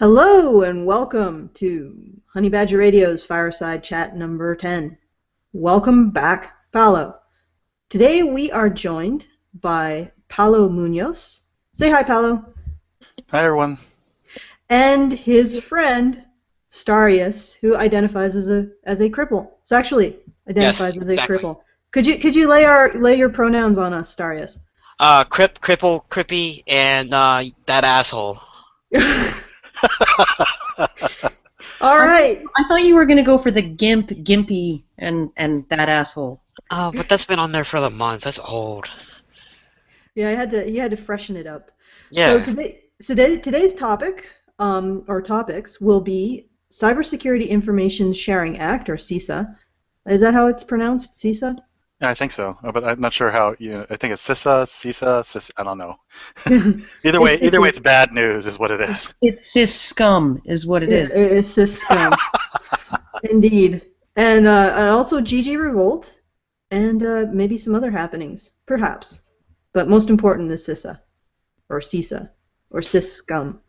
Hello and welcome to Honey Badger Radio's Fireside Chat number 10. Welcome back, Paolo. Today we are joined by Paolo Munzo. Say hi, Paolo. Hi, everyone. And his friend, Starius, who identifies as a cripple. Sexually identifies as a cripple. Could you lay your pronouns on us, Starius? Cripple, crippy, and that asshole. All right. I thought you were going to go for the gimpy, and that asshole. Oh, but that's been on there for a month. That's old. Yeah, he had to freshen it up. Yeah. So today's topic, or topics, will be Cybersecurity Information Sharing Act, or CISA. Is that how it's pronounced? CISA? Yeah, I think so, but I'm not sure how. I think it's CISA. I don't know. Either way, it's bad news, is what it is. It's CISA-scum, is what it is. It's CISA-scum, indeed, and also ggrevolt, and maybe some other happenings, perhaps, but most important is CISA, or CISA, or CISA-scum.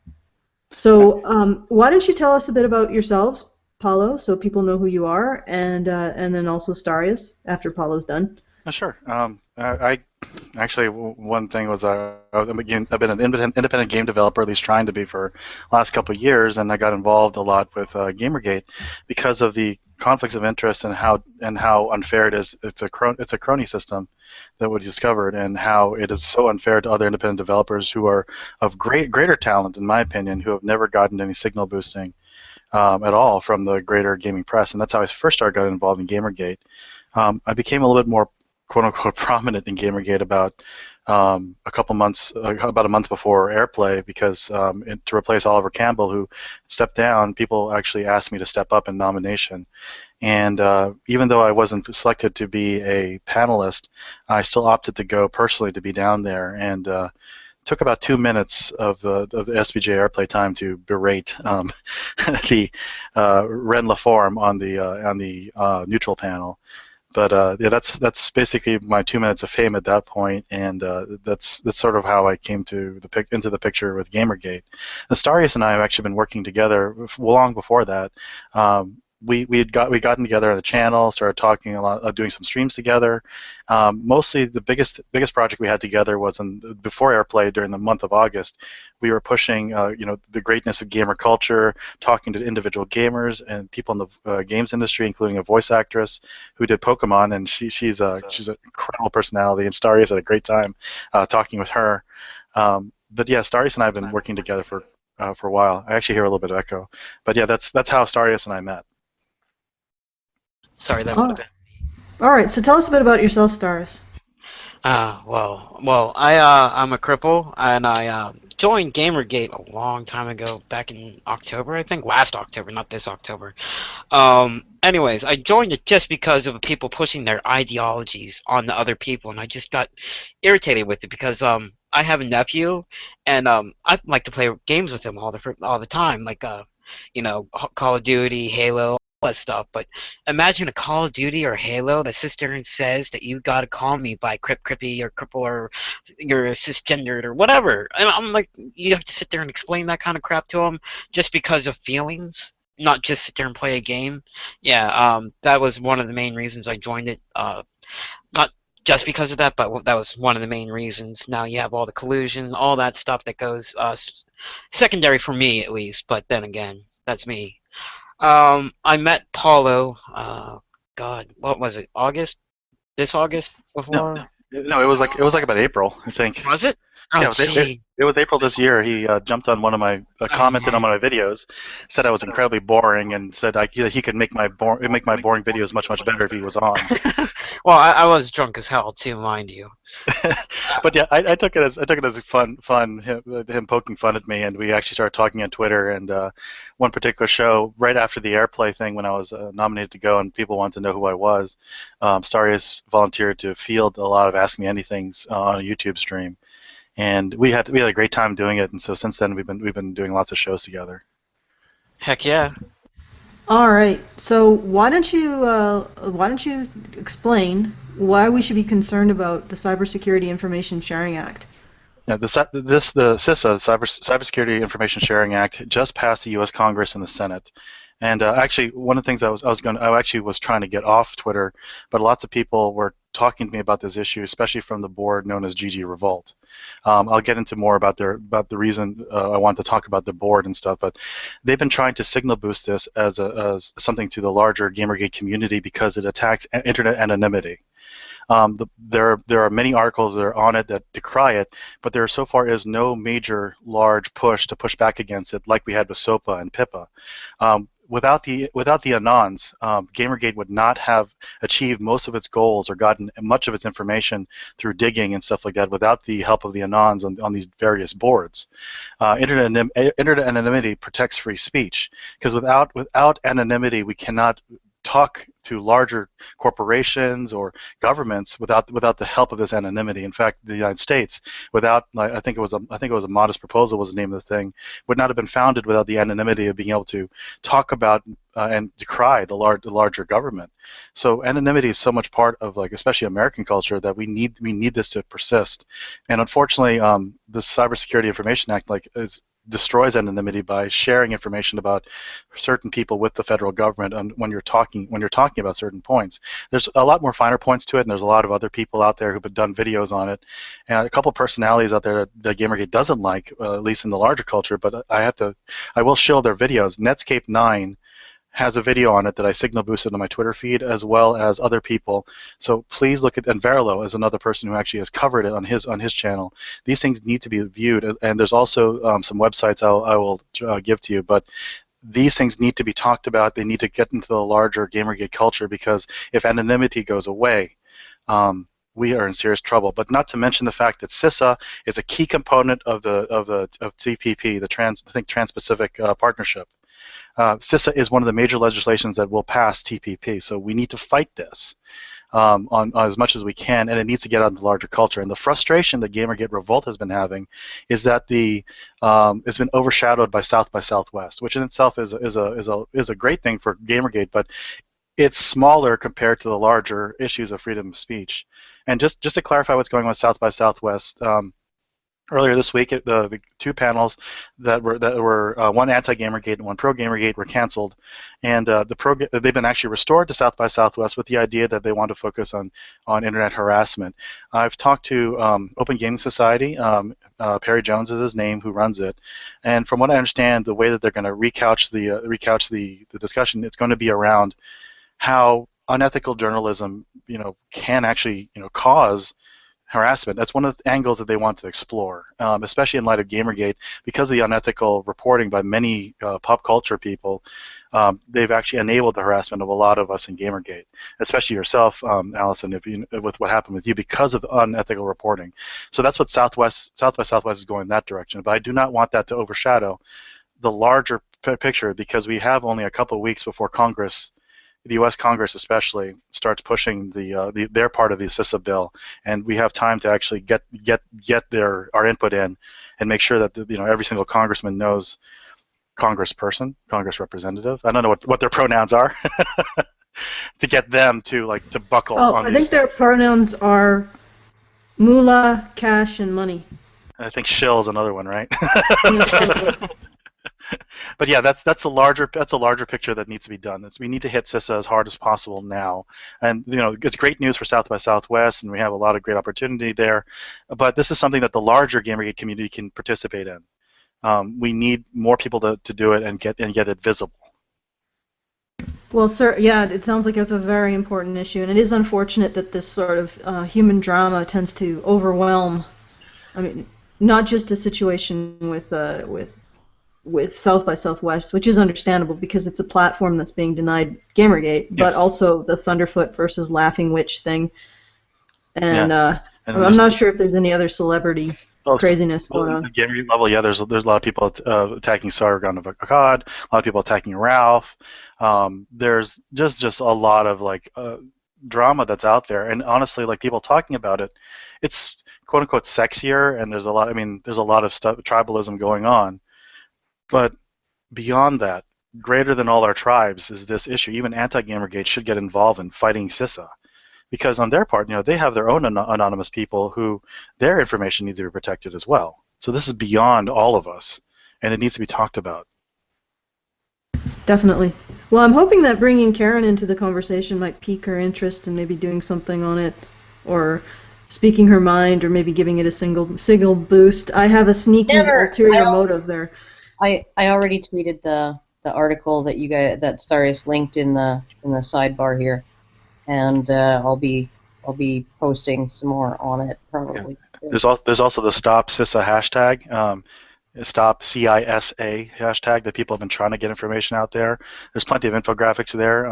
So, why don't you tell us a bit about yourselves, Paulo, so people know who you are, and then also Starius after Paulo's done. Sure. I actually, one thing was I've been an independent game developer, at least trying to be, for the last couple of years, and I got involved a lot with Gamergate because of the conflicts of interest and how unfair it is. It's a crony system that we discovered, and how it is so unfair to other independent developers who are of greater talent, in my opinion, who have never gotten any signal boosting at all from the greater gaming press, and that's how I first got involved in Gamergate. I became a little bit more quote-unquote prominent in Gamergate about a month before Airplay, because to replace Oliver Campbell, who stepped down, people actually asked me to step up in nomination. And even though I wasn't selected to be a panelist, I still opted to go personally to be down there, and took about 2 minutes of the SBJ Airplay time to berate the Ren LaForme on the neutral panel. But yeah, that's basically my 2 minutes of fame at that point, and that's sort of how I came to into the picture with Gamergate. Astarius and I have actually been working together long before that. We'd gotten together on the channel, started talking a lot, doing some streams together. Mostly the biggest project we had together was before Airplay, during the month of August. We were pushing the greatness of gamer culture, talking to individual gamers and people in the games industry, including a voice actress who did Pokemon, and she's an incredible personality, and Starius had a great time talking with her. But yeah, Starius and I have been working together for a while. I actually hear a little bit of echo, but yeah, that's how Starius and I met. Sorry, that would have been. All right, so tell us a bit about yourself, Starius. Well, I'm a cripple, and I joined Gamergate a long time ago, back in October, I think, last October, not this October. Anyways, I joined it just because of people pushing their ideologies on the other people, and I just got irritated with it because I have a nephew, and I like to play games with him all the time, like Call of Duty, Halo, that stuff. But imagine a Call of Duty or Halo that sits there and says that you gotta call me by crippy or cripple, or you're cisgendered or whatever. And I'm like, you have to sit there and explain that kind of crap to them just because of feelings, not just sit there and play a game. Yeah, that was one of the main reasons I joined it. Not just because of that, but that was one of the main reasons. Now you have all the collusion, all that stuff that goes secondary for me, at least. But then again, that's me. I met Paulo, God, what was it, August? This August before? No, it was like about April, I think. Was it? Yeah, it was April this year. He jumped on one of my, commented on one of my videos, said I was incredibly boring, and said he could make my boring videos much better if he was on. Well, I was drunk as hell too, mind you. But yeah, I took it as fun him poking fun at me, and we actually started talking on Twitter. And one particular show, right after the Airplay thing, when I was nominated to go, and people wanted to know who I was, Starius volunteered to field a lot of Ask Me Anythings on a YouTube stream. And we had a great time doing it, and so since then we've been doing lots of shows together. Heck yeah! All right, so why don't you explain why we should be concerned about the Cybersecurity Information Sharing Act? Yeah, the CISA, Cybersecurity Information Sharing Act, just passed the U.S. Congress and the Senate. And actually, one of the things I actually was trying to get off Twitter, but lots of people were talking to me about this issue, especially from the board known as ggrevolt. I'll get into more about the reason I want to talk about the board and stuff, but they've been trying to signal boost this as something to the larger Gamergate community because it attacks internet anonymity. There are many articles that are on it that decry it, but there so far is no major large push to push back against it like we had with SOPA and PIPA. Without the Anons, Gamergate would not have achieved most of its goals or gotten much of its information through digging and stuff like that without the help of the Anons on these various boards. Internet anonymity protects free speech because without anonymity we cannot talk to larger corporations or governments without the help of this anonymity. In fact, the United States, without I think it was a modest proposal was the name of the thing, would not have been founded without the anonymity of being able to talk about and decry the larger government. So anonymity is so much part of especially American culture that we need this to persist. And unfortunately, the Cybersecurity Information Act destroys anonymity by sharing information about certain people with the federal government when you're talking about certain points. There's a lot more finer points to it, and there's a lot of other people out there who've done videos on it, and a couple of personalities out there that Gamergate doesn't like, at least in the larger culture. But I will shield their videos. Netscape 9 has a video on it that I signal boosted on my Twitter feed, as well as other people. So please look at, and Verilo is another person who actually has covered it on his channel. These things need to be viewed, and there's also some websites I will give to you, but these things need to be talked about. They need to get into the larger Gamergate culture, because if anonymity goes away, we are in serious trouble. But not to mention the fact that CISA is a key component of TPP, the Trans-Pacific Partnership. CISA is one of the major legislations that will pass TPP, so we need to fight this on as much as we can, and it needs to get out into the larger culture. And the frustration that Gamergate Revolt has been having is that it's been overshadowed by South by Southwest, which in itself is a great thing for Gamergate, but it's smaller compared to the larger issues of freedom of speech. And just to clarify what's going on with South by Southwest. Earlier this week, the two panels that were one anti-Gamergate and one pro-Gamergate were canceled, and they've been actually restored to South by Southwest with the idea that they want to focus on internet harassment. I've talked to Open Gaming Society. Perry Jones is his name, who runs it, and from what I understand, the way that they're going to recouch the discussion, it's going to be around how unethical journalism, can actually, cause harassment. That's one of the angles that they want to explore, especially in light of Gamergate, because of the unethical reporting by many pop culture people. They've actually enabled the harassment of a lot of us in Gamergate, especially yourself, Alison, with what happened with you because of unethical reporting. So that's what South by Southwest is going in that direction. But I do not want that to overshadow the larger picture, because we have only a couple of weeks before Congress, the U.S. Congress especially, starts pushing their part of the CISA bill, and we have time to actually get our input in and make sure that every single congressman knows, congressperson, congress representative, I don't know what their pronouns are, to get them to buckle on these. I think their pronouns are moolah, cash, and money. I think shill is another one, right? But yeah, that's a larger picture that needs to be done. We need to hit CISA as hard as possible now, and it's great news for South by Southwest, and we have a lot of great opportunity there. But this is something that the larger Gamergate community can participate in. We need more people to do it and get it visible. Well, sir, yeah, it sounds like it's a very important issue, and it is unfortunate that this sort of human drama tends to overwhelm. I mean, not just a situation with South by Southwest, which is understandable because it's a platform that's being denied Gamergate, but also the Thunderfoot versus Laughing Witch thing. And, I'm not sure if there's any other celebrity craziness going on. At Gamergate level, yeah, there's a lot of people attacking Sargon of Akkad, a lot of people attacking Ralph. There's just a lot of drama that's out there, and honestly, people talking about it, it's quote unquote sexier, and there's a lot of stuff, tribalism going on. But beyond that, greater than all our tribes is this issue. Even anti-Gamergate should get involved in fighting CISA. because on their part, they have their own anonymous people who their information needs to be protected as well. So this is beyond all of us, and it needs to be talked about. Definitely. Well, I'm hoping that bringing Karen into the conversation might pique her interest in maybe doing something on it, or speaking her mind, or maybe giving it a signal boost. I have a sneaky ulterior motive there. I already tweeted the article that you guys that Starius linked in the sidebar here, and I'll be posting some more on it probably. Yeah. There's also the Stop CISA hashtag. Stop CISA hashtag that people have been trying to get information out there. There's plenty of infographics there.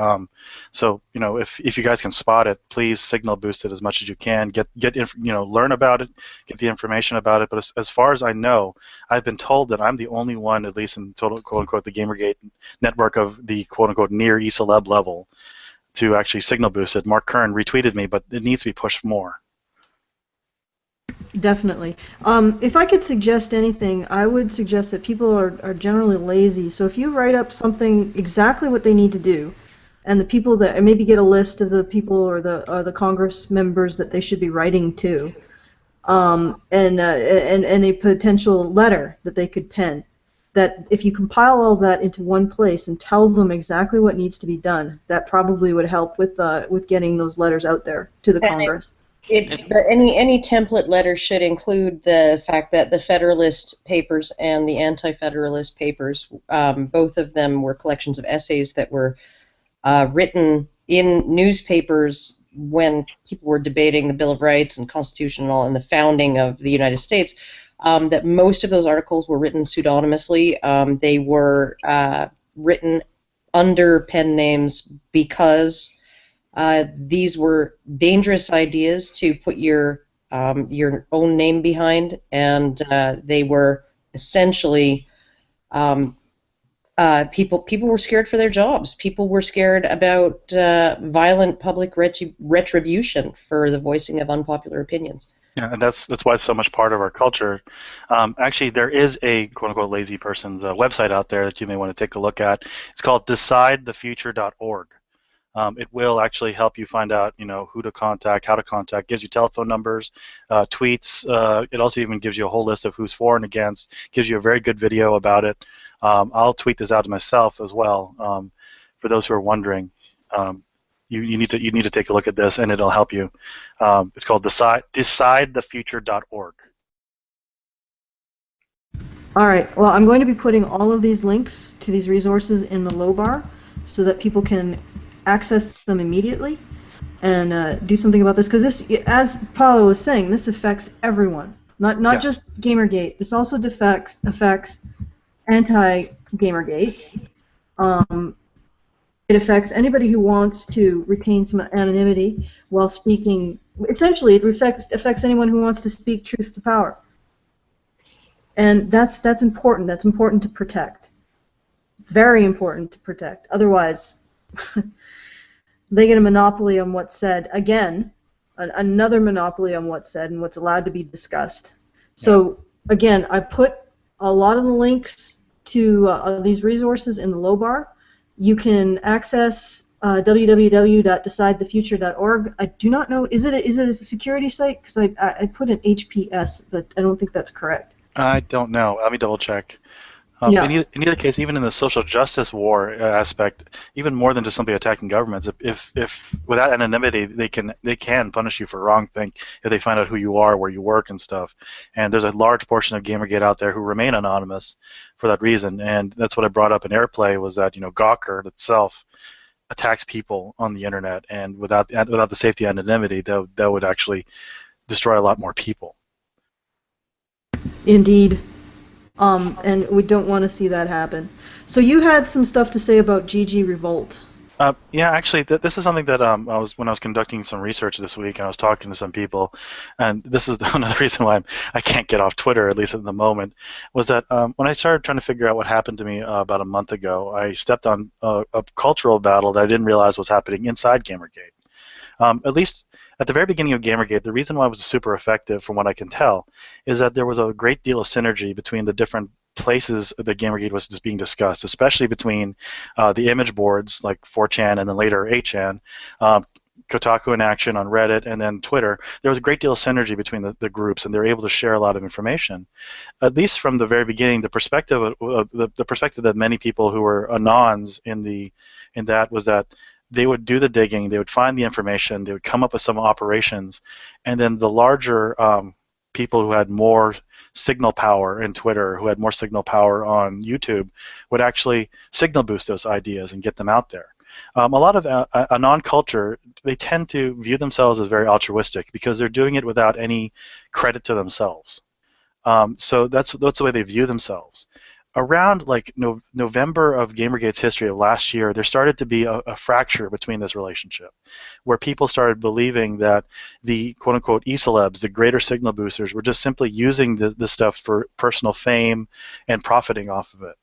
So if you guys can spot it, please signal boost it as much as you can. Learn about it, get the information about it. But as far as I know, I've been told that I'm the only one, at least in total quote unquote the Gamergate network of the quote unquote near CISA level, to actually signal boost it. Mark Kern retweeted me, but it needs to be pushed more. Definitely. If I could suggest anything, I would suggest that people are generally lazy. So if you write up something exactly what they need to do, and the people that maybe get a list of the people or the Congress members that they should be writing to, and a potential letter that they could pen, that if you compile all that into one place and tell them exactly what needs to be done, that probably would help with getting those letters out there to the Congress. Any template letter should include the fact that the Federalist Papers and the Anti-Federalist Papers, both of them were collections of essays that were written in newspapers when people were debating the Bill of Rights and Constitution and all, and the founding of the United States. That most of those articles were written pseudonymously. They were written under pen names because these were dangerous ideas to put your own name behind, and they were essentially people were scared for their jobs. People were scared about violent public retribution for the voicing of unpopular opinions. Yeah, and that's why it's so much part of our culture. Actually, there is a quote-unquote lazy person's website out there that you may want to take a look at. It's called decidethefuture.org. It will actually help you find out, who to contact, how to contact. Gives you telephone numbers, tweets. It also even gives you a whole list of who's for and against. Gives you a very good video about it. I'll tweet this out to myself as well. For those who are wondering, you need to take a look at this, and it'll help you. It's called decidethefuture.org. All right. Well, I'm going to be putting all of these links to these resources in the low bar so that people can access them immediately and do something about this, because this, as Paulo was saying, this affects everyone, not Yes. just Gamergate. This also affects anti-Gamergate. It affects anybody who wants to retain some anonymity while speaking. Essentially, it affects anyone who wants to speak truth to power, and that's important. That's important to protect. Very important to protect. Otherwise, they get a monopoly on what's said. Again, another monopoly on what's said and what's allowed to be discussed. So again, I put a lot of the links to these resources in the low bar. You can access www.decidethefuture.org. I do not know, is it a security site? Because I put an HPS, but I don't think that's correct. I don't know. Let me double check. Yeah. In either case, even in the social justice war aspect, even more than just somebody attacking governments, if without anonymity, they can punish you for wrongthink if they find out who you are, where you work, and stuff. And there's a large portion of Gamergate out there who remain anonymous for that reason. And that's what I brought up in Airplay, was that Gawker itself attacks people on the internet, and without the safety and anonymity, that would actually destroy a lot more people. Indeed. And we don't want to see that happen. So you had some stuff to say about ggrevolt. Yeah, actually, this is something that when I was conducting some research this week, and I was talking to some people, and this is another reason why I can't get off Twitter, at least at the moment, was that when I started trying to figure out what happened to me about a month ago, I stepped on a cultural battle that I didn't realize was happening inside Gamergate. At least at the very beginning of Gamergate, the reason why it was super effective, from what I can tell, is that there was a great deal of synergy between the different places that Gamergate was just being discussed, especially between the image boards like 4chan and then later 8chan, Kotaku in Action on Reddit, and then Twitter, there was a great deal of synergy between the groups, and they were able to share a lot of information. At least from the very beginning, the perspective that many people who were anons in that was that they would do the digging, they would find the information, they would come up with some operations, and then the larger people who had more signal power in Twitter, who had more signal power on YouTube, would actually signal boost those ideas and get them out there. A lot of anon culture, they tend to view themselves as very altruistic because they're doing it without any credit to themselves. So that's the way they view themselves. Around like November of Gamergate's history of last year, there started to be a fracture between this relationship, where people started believing that the quote-unquote e-celebs, the greater signal boosters, were just simply using this stuff for personal fame and profiting off of it.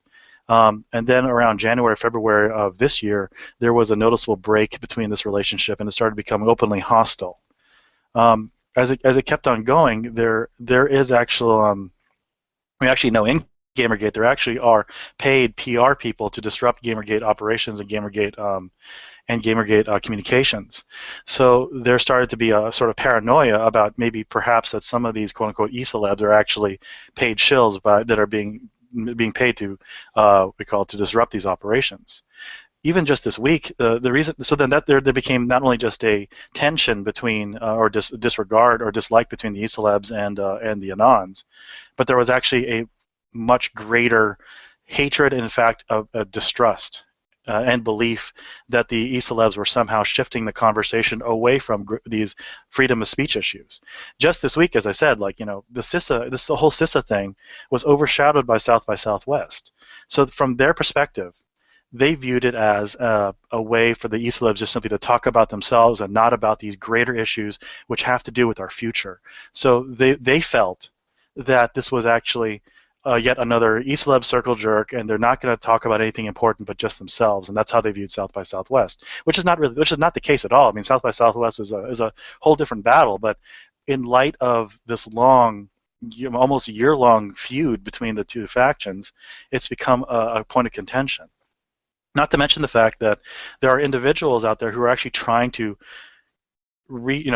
And then around January, February of this year, there was a noticeable break between this relationship, and it started becoming openly hostile. As it kept on going, there is actual we actually know in Gamergate there actually are paid PR people to disrupt Gamergate operations and Gamergate communications. So there started to be a sort of paranoia about maybe perhaps that some of these quote-unquote e-celebs are actually paid shills that are being paid to to disrupt these operations. Even just this week, the reason so then that there became not only just a tension between or disregard or dislike between the e-celebs and the anons, but there was actually a much greater hatred, in fact, of distrust and belief that the e-celebs were somehow shifting the conversation away from these freedom of speech issues. Just this week, as I said, the whole CISA thing was overshadowed by South by Southwest. So from their perspective, they viewed it as a way for the e-celebs just simply to talk about themselves and not about these greater issues which have to do with our future. So they felt that this was actually yet another e-celeb circle jerk, and they're not going to talk about anything important but just themselves, and that's how they viewed South by Southwest, which is not the case at all. I mean, South by Southwest is a whole different battle, but in light of this long, almost year-long feud between the two factions, it's become a point of contention. Not to mention the fact that there are individuals out there who are actually trying to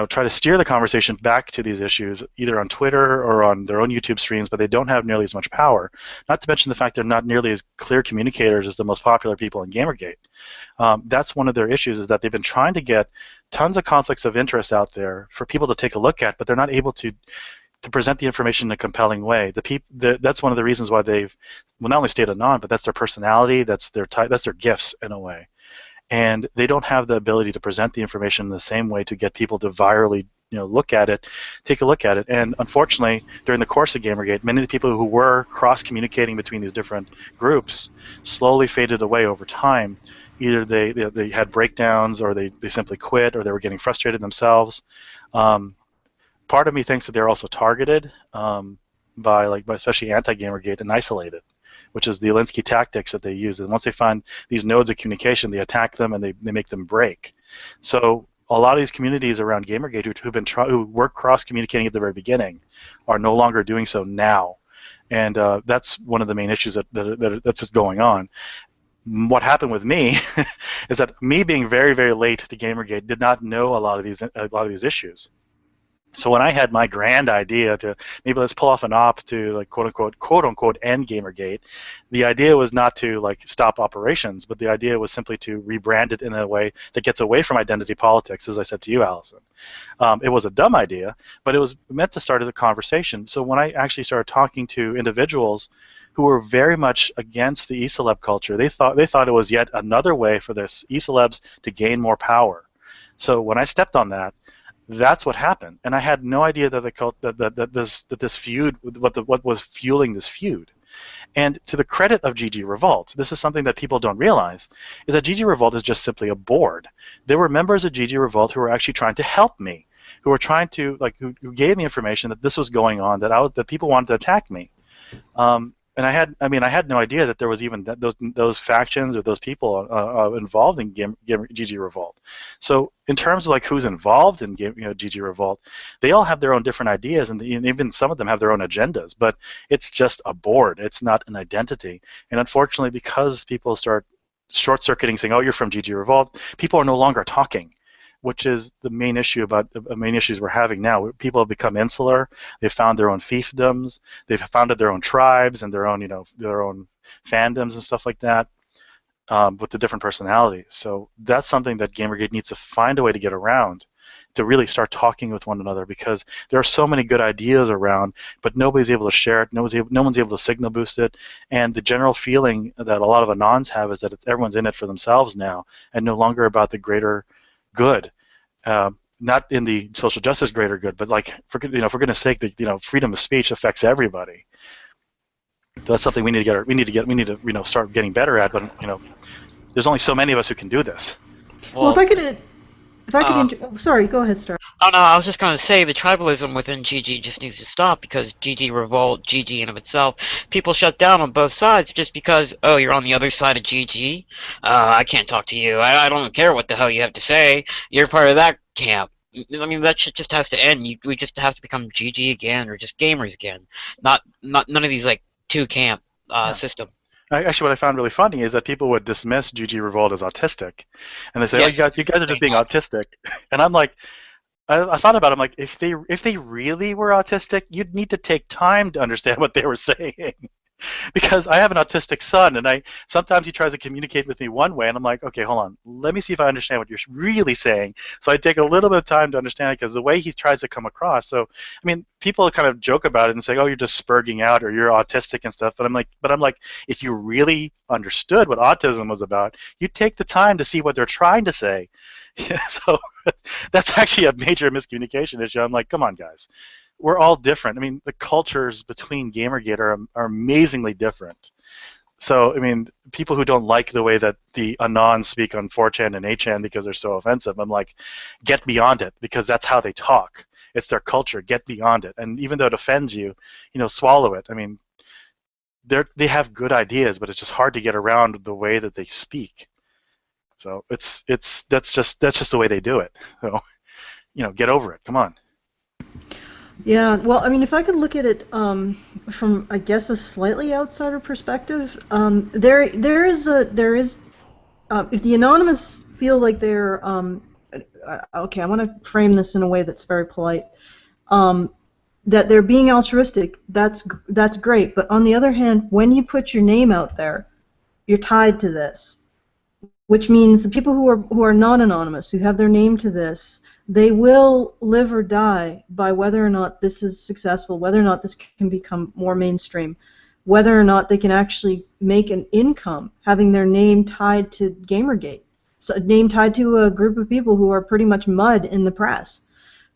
try to steer the conversation back to these issues, either on Twitter or on their own YouTube streams, but they don't have nearly as much power. Not to mention the fact they're not nearly as clear communicators as the most popular people in Gamergate. That's one of their issues, is that they've been trying to get tons of conflicts of interest out there for people to take a look at, but they're not able to present the information in a compelling way. That's one of the reasons why they've not only stayed anon, but that's their personality, that's their gifts in a way. And they don't have the ability to present the information in the same way to get people to virally, take a look at it. And unfortunately, during the course of Gamergate, many of the people who were cross-communicating between these different groups slowly faded away over time. Either they had breakdowns, or they simply quit, or they were getting frustrated themselves. Part of me thinks that they're also targeted by especially anti-Gamergate and isolated, which is the Alinsky tactics that they use. And once they find these nodes of communication, they attack them and they make them break. So a lot of these communities around Gamergate who were cross-communicating at the very beginning are no longer doing so now. And that's one of the main issues that's just going on. What happened with me is that me being very, very late to Gamergate did not know a lot of these issues. So when I had my grand idea to maybe let's pull off an op to quote unquote end Gamergate, the idea was not to stop operations, but the idea was simply to rebrand it in a way that gets away from identity politics, as I said to you, Alison. It was a dumb idea, but it was meant to start as a conversation. So when I actually started talking to individuals who were very much against the e-celeb culture, they thought it was yet another way for this e-celebs to gain more power. So when I stepped on that, that's what happened, and I had no idea that this feud, what was fueling this feud. And to the credit of ggrevolt, this is something that people don't realize, is that ggrevolt is just simply a board. There were members of ggrevolt who were actually trying to help me, who were trying to who gave me information that this was going on, that people wanted to attack me. And I had no idea that there was even those factions or those people involved in ggrevolt. So in terms of who's involved in ggrevolt, they all have their own different ideas, and even some of them have their own agendas. But it's just a board. It's not an identity. And unfortunately, because people start short-circuiting, saying, "Oh, you're from ggrevolt," people are no longer talking. which is the main issue about the main issues we're having now. People have become insular. They've found their own fiefdoms. They've founded their own tribes and their own, their own fandoms and stuff like that, with the different personalities. So that's something that Gamergate needs to find a way to get around, to really start talking with one another, because there are so many good ideas around, but nobody's able to share it. No one's able to signal boost it. And the general feeling that a lot of Anons have is that everyone's in it for themselves now, and no longer about the greater good. Not in the social justice greater good, but like, for goodness sake, that freedom of speech affects everybody. So that's something we need to start getting better at. But there's only so many of us who can do this. Well, if I could, sorry, go ahead, Star. Oh no, I was just going to say the tribalism within GG just needs to stop, because ggrevolt, GG in of itself, people shut down on both sides just because, oh, you're on the other side of GG? I can't talk to you. I don't care what the hell you have to say. You're part of that camp. I mean, that shit just has to end. We just have to become GG again, or just gamers again. Not none of these like two camp system. Actually, what I found really funny is that people would dismiss ggrevolt as autistic, and they say, "Oh, you guys are just being autistic," and I'm like, I thought about it. I'm like, if they really were autistic, you'd need to take time to understand what they were saying. Because I have an autistic son, and sometimes he tries to communicate with me one way, and I'm like, okay, hold on, let me see if I understand what you're really saying. So I take a little bit of time to understand it, because the way he tries to come across. So, I mean, people kind of joke about it and say, oh, you're just spurging out, or you're autistic and stuff. But I'm like, if you really understood what autism was about, you'd take the time to see what they're trying to say. So that's actually a major miscommunication issue. I'm like, come on, guys. We're all different. I mean, the cultures between Gamergate are amazingly different. So, I mean, people who don't like the way that the Anons speak on 4chan and 8chan because they're so offensive, I'm like, get beyond it, because that's how they talk. It's their culture. Get beyond it. And even though it offends you, swallow it. I mean, they have good ideas, but it's just hard to get around the way that they speak. So that's just the way they do it. So, get over it. Come on. Yeah, well, I mean, if I could look at it from, I guess, a slightly outsider perspective, there is if the anonymous feel like they're okay, I want to frame this in a way that's very polite, that they're being altruistic. That's great, but on the other hand, when you put your name out there, you're tied to this, which means the people who are non-anonymous, who have their name to this, they will live or die by whether or not this is successful, whether or not this can become more mainstream, whether or not they can actually make an income having their name tied to Gamergate, so a name tied to a group of people who are pretty much mud in the press.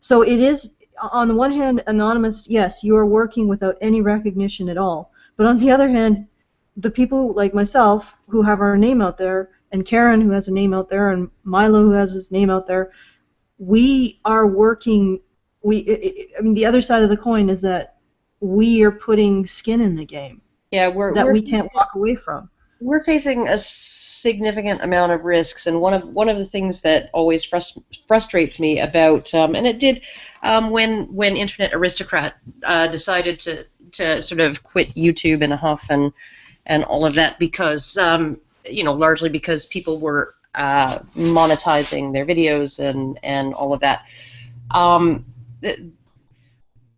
So it is, on the one hand, anonymous, yes, you are working without any recognition at all, but on the other hand, the people like myself who have our name out there, and Karen who has a name out there, and Milo who has his name out there, we are working. I mean, the other side of the coin is that we are putting skin in the game. Yeah, we can't walk away from. We're facing a significant amount of risks, and one of the things that always frustrates me about, and it did when Internet Aristocrat decided to sort of quit YouTube in a huff and all of that, because largely because people were monetizing their videos and all of that.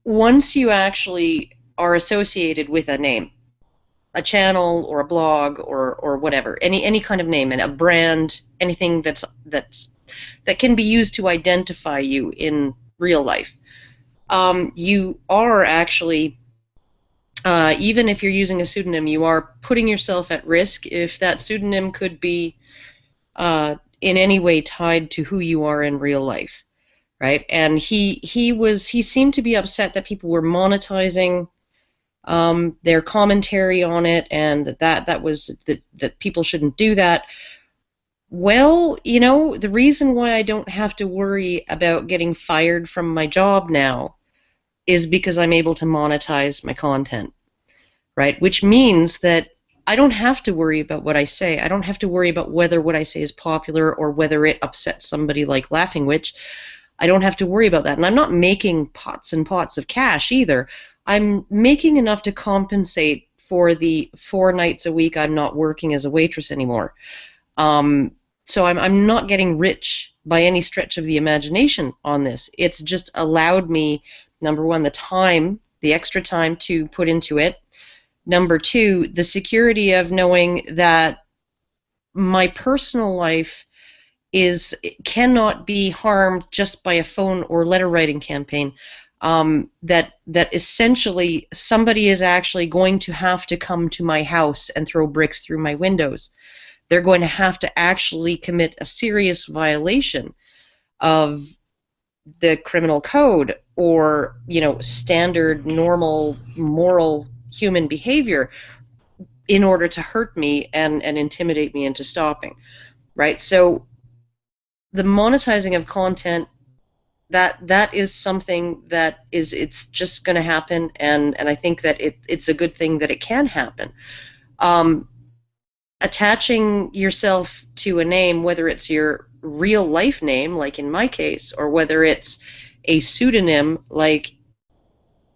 Once you actually are associated with a name, a channel or a blog or whatever, any kind of name, and a brand, anything that can be used to identify you in real life, you are actually, even if you're using a pseudonym, you are putting yourself at risk if that pseudonym could be in any way tied to who you are in real life, right? And he seemed to be upset that people were monetizing their commentary on it, and that people shouldn't do that. Well, the reason why I don't have to worry about getting fired from my job now is because I'm able to monetize my content, right? Which means that I don't have to worry about what I say. I don't have to worry about whether what I say is popular or whether it upsets somebody like Laughing Witch. I don't have to worry about that. And I'm not making pots and pots of cash either. I'm making enough to compensate for the 4 nights a week I'm not working as a waitress anymore. So I'm not getting rich by any stretch of the imagination on this. It's just allowed me, number one, the extra time to put into it. Number two, the security of knowing that my personal life cannot be harmed just by a phone or letter writing campaign. That essentially somebody is actually going to have to come to my house and throw bricks through my windows. They're going to have to actually commit a serious violation of the criminal code or, standard, normal, moral human behavior in order to hurt me and intimidate me into stopping, right? So the monetizing of content, that is something that it's just going to happen, and I think that it's a good thing that it can happen. Attaching yourself to a name, whether it's your real life name, like in my case, or whether it's a pseudonym, like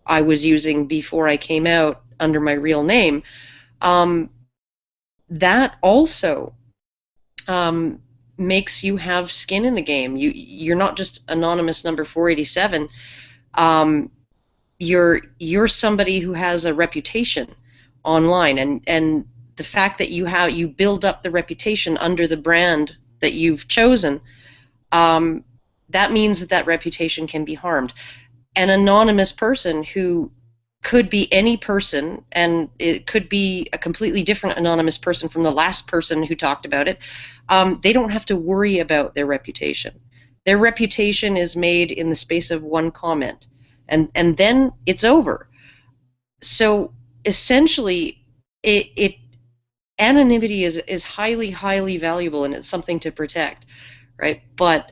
I was using before I came out under my real name, that also makes you have skin in the game. You're not just anonymous number 487. You're somebody who has a reputation online, and the fact that you build up the reputation under the brand that you've chosen, that means that reputation can be harmed. An anonymous person who could be any person, and it could be a completely different anonymous person from the last person who talked about it, they don't have to worry about their reputation. Their reputation is made in the space of one comment, and then it's over. So essentially, anonymity is highly, highly valuable, and it's something to protect, right? But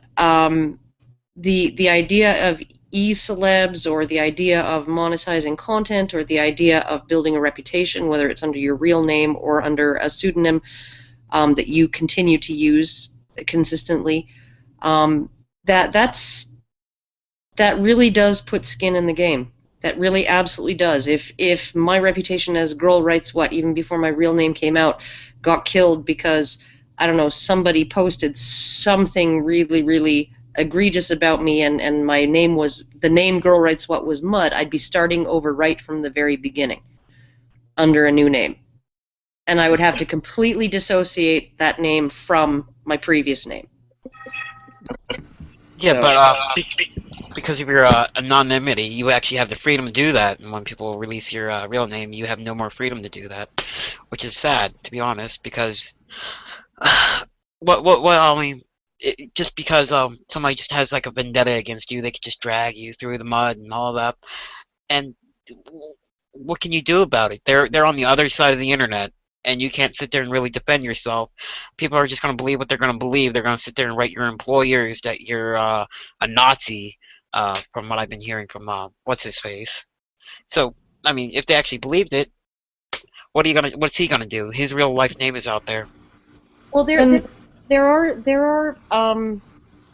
the idea of e-celebs, or the idea of monetizing content, or the idea of building a reputation, whether it's under your real name or under a pseudonym that you continue to use consistently, that really does put skin in the game. That really absolutely does. If my reputation as Girl Writes What, even before my real name came out, got killed because, I don't know, somebody posted something really, really egregious about me, and the name Girl Writes What was mud, I'd be starting over right from the very beginning under a new name. And I would have to completely dissociate that name from my previous name. Yeah, So, but because of your anonymity, you actually have the freedom to do that. And when people release your real name, you have no more freedom to do that, which is sad, to be honest. Because I mean, just because somebody just has like a vendetta against you, they could just drag you through the mud and all that. And what can you do about it? They're on the other side of the internet, and you can't sit there and really defend yourself. People are just going to believe what they're going to believe. They're going to sit there and write your employers that you're a Nazi, from what I've been hearing from what's his face. So, I mean, if they actually believed it, what's he gonna do? His real life name is out there. well, there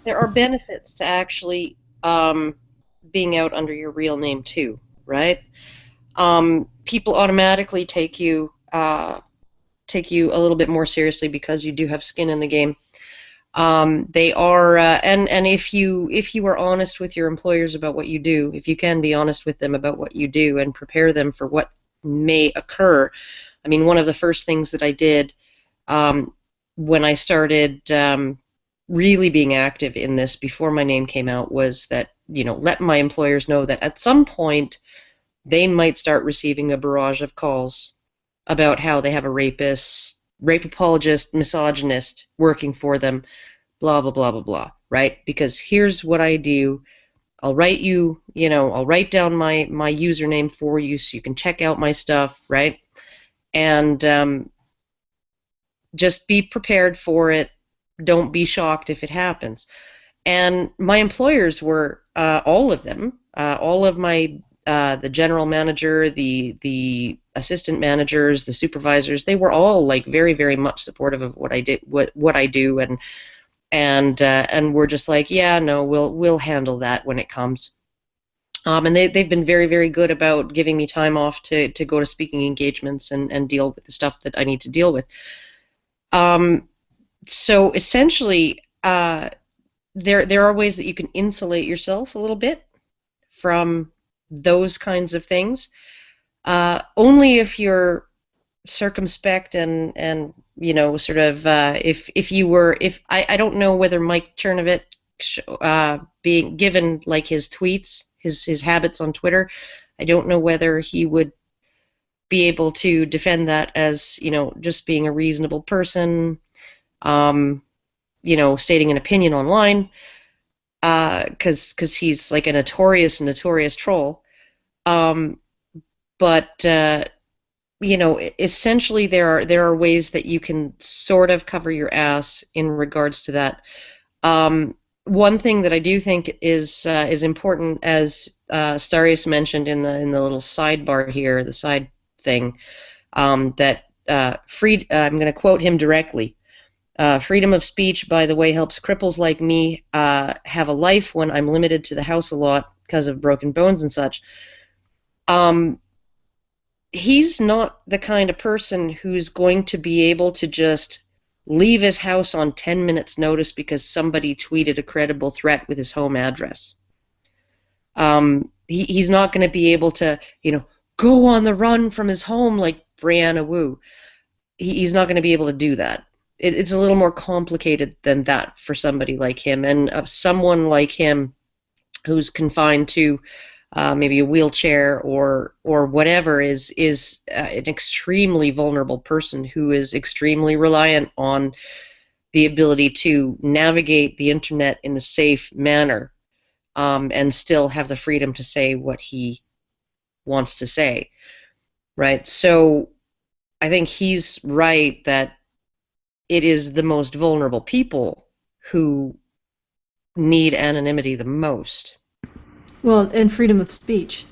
are benefits to actually being out under your real name too, right? People automatically take you a little bit more seriously because you do have skin in the game. They are, and if you are honest with your employers about what you do, if you can be honest with them about what you do and prepare them for what may occur. I mean, one of the first things that I did when I started really being active in this before my name came out was that, let my employers know that at some point they might start receiving a barrage of calls about how they have a rapist, rape apologist, misogynist working for them, blah, blah, blah, blah, blah, right? Because here's what I do. I'll write I'll write down my username for you so you can check out my stuff, right? And just be prepared for it. Don't be shocked if it happens. And my employers were, all of them, all of my, the general manager, the assistant managers, the supervisors, they were all like very, very much supportive of what I did, what I do, and we're just like, yeah, no, we'll handle that when it comes. And they've been very, very good about giving me time off to go to speaking engagements and deal with the stuff that I need to deal with. So essentially, there are ways that you can insulate yourself a little bit from those kinds of things. Only if you're circumspect and sort of if I don't know whether Mike Chernovich being given like his tweets, his habits on Twitter, I don't know whether he would be able to defend that as just being a reasonable person, stating an opinion online, because he's like a notorious troll. But essentially there are ways that you can sort of cover your ass in regards to that. One thing that I do think is important, as Starius mentioned in the little sidebar here, the side thing, that I'm going to quote him directly. Freedom of speech, by the way, helps cripples like me have a life when I'm limited to the house a lot because of broken bones and such. He's not the kind of person who's going to be able to just leave his house on 10 minutes notice because somebody tweeted a credible threat with his home address. He's not going to be able to, go on the run from his home like Brianna Wu. He's not going to be able to do that. It's a little more complicated than that for somebody like him, and someone like him who's confined to maybe a wheelchair or whatever is an extremely vulnerable person who is extremely reliant on the ability to navigate the internet in a safe manner, and still have the freedom to say what he wants to say, right? So I think he's right that it is the most vulnerable people who need anonymity the most. Well, and freedom of speech.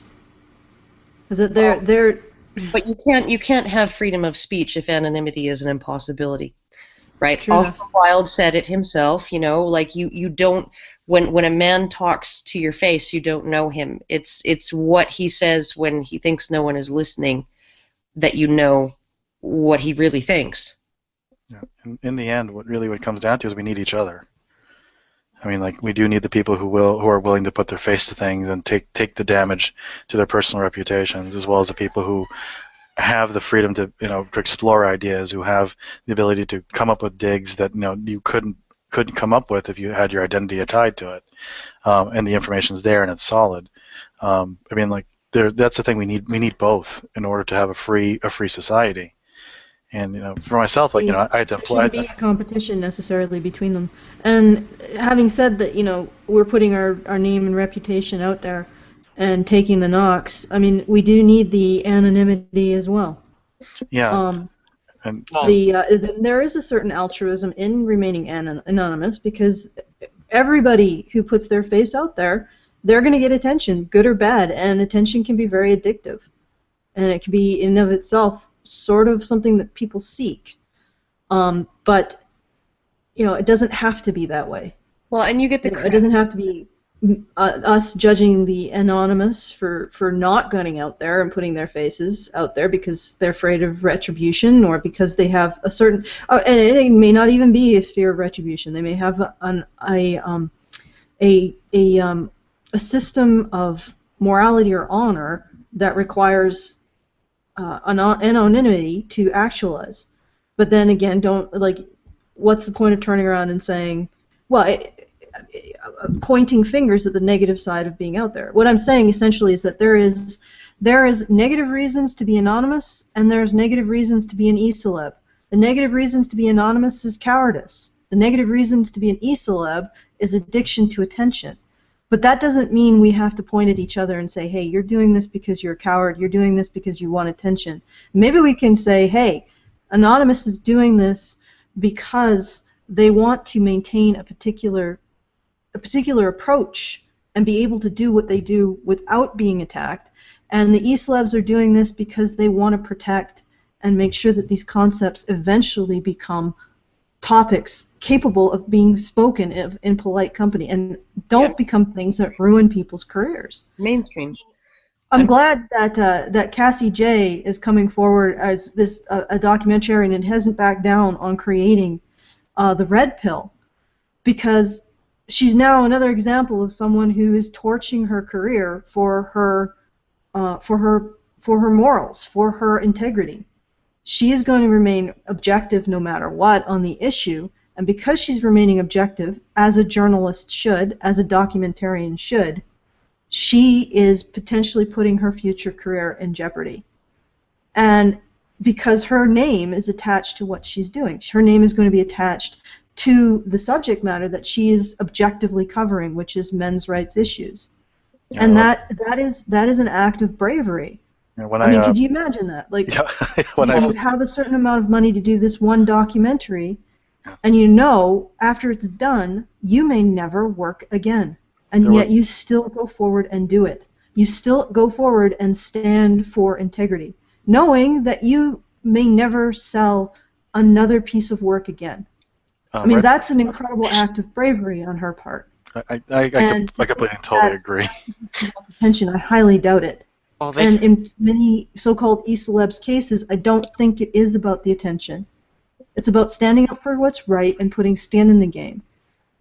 Is that they're But you can't have freedom of speech if anonymity is an impossibility, right? True Oscar enough. Wilde said it himself. Like you don't, when a man talks to your face, you don't know him. It's what he says when he thinks no one is listening that you know what he really thinks. Yeah. In the end, what it comes down to is we need each other. I mean, like, we do need the people who are willing to put their face to things and take the damage to their personal reputations, as well as the people who have the freedom to to explore ideas, who have the ability to come up with digs that you couldn't come up with if you had your identity tied to it, and the information's there and it's solid. I mean, like, that's the thing, we need both in order to have a free society. And for myself, like, I had to There apply. shouldn't be a competition necessarily between them. And having said that, we're putting our name and reputation out there and taking the knocks. I mean, we do need the anonymity as well. Yeah. And there is a certain altruism in remaining anonymous, because everybody who puts their face out there, they're going to get attention, good or bad, and attention can be very addictive. And it can be in and of itself sort of something that people seek. But it doesn't have to be that way. Well, and you get It doesn't have to be us judging the anonymous for not going out there and putting their faces out there because they're afraid of retribution, or because they have a certain and it may not even be a sphere of retribution. They may have a system of morality or honor that requires anonymity to actualize. But then again, what's the point of turning around and saying, pointing fingers at the negative side of being out there? What I'm saying essentially is that there is negative reasons to be anonymous, and there's negative reasons to be an e-celeb. The negative reasons to be anonymous is cowardice. The negative reasons to be an e-celeb is addiction to attention. But that doesn't mean we have to point at each other and say, hey, you're doing this because you're a coward, you're doing this because you want attention. Maybe we can say, hey, Anonymous is doing this because they want to maintain a particular approach and be able to do what they do without being attacked. And the e-celebs are doing this because they want to protect and make sure that these concepts eventually become topics capable of being spoken in polite company and don't become things that ruin people's careers. Mainstream. I'm glad that Cassie J is coming forward as a documentarian and hasn't backed down on creating the red pill, because she's now another example of someone who is torching her career for her morals, for her integrity. She is going to remain objective no matter what on the issue, and because she's remaining objective, as a journalist should, as a documentarian should, she is potentially putting her future career in jeopardy. And because her name is attached to what she's doing, her name is going to be attached to the subject matter that she is objectively covering, which is men's rights issues. Yeah, And that is an act of bravery. When I mean, could you imagine that? Like, yeah, when you have a certain amount of money to do this one documentary, and you know after it's done, you may never work again. And yet you still go forward and do it. You still go forward and stand for integrity, knowing that you may never sell another piece of work again. I mean, that's an incredible act of bravery on her part. I completely and totally agree. Attention, I highly doubt it. Well, And in many so-called e-celebs cases, I don't think it is about the attention. It's about standing up for what's right and putting skin in the game.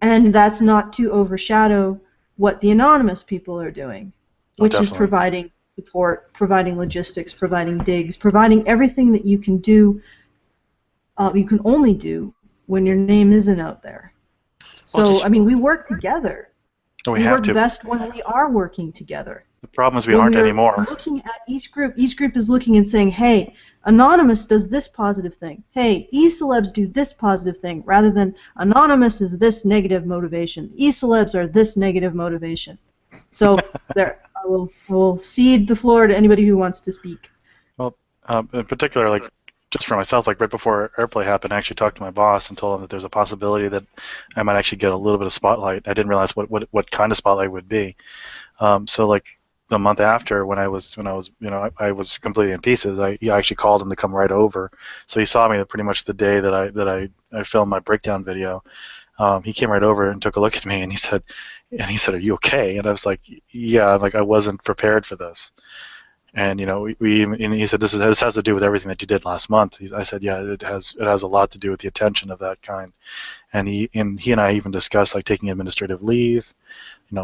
And that's not to overshadow what the anonymous people are doing, which is providing support, providing logistics, providing digs, providing everything that you can do, you can only do when your name isn't out there. So, I mean, we work together. We work best when we are working together. The problem is we aren't anymore. Looking at each group is looking and saying, hey, Anonymous does this positive thing. Hey, e-celebs do this positive thing, rather than Anonymous is this negative motivation. E-celebs are this negative motivation. So there, I will cede the floor to anybody who wants to speak. Well, in particular, like just for myself, like right before Airplay happened, I actually talked to my boss and told him that there's a possibility that I might actually get a little bit of spotlight. I didn't realize what kind of spotlight would be. So like the month after, when I was I was completely in pieces, I actually called him to come right over. So he saw me pretty much the day that I filmed my breakdown video. He came right over and took a look at me, and he said, "Are you okay?" And I was like, "Yeah, like I wasn't prepared for this." And and he said, this has to do with everything that you did last month. I said, yeah, it has a lot to do with the attention of that kind. And he and I even discussed like taking administrative leave,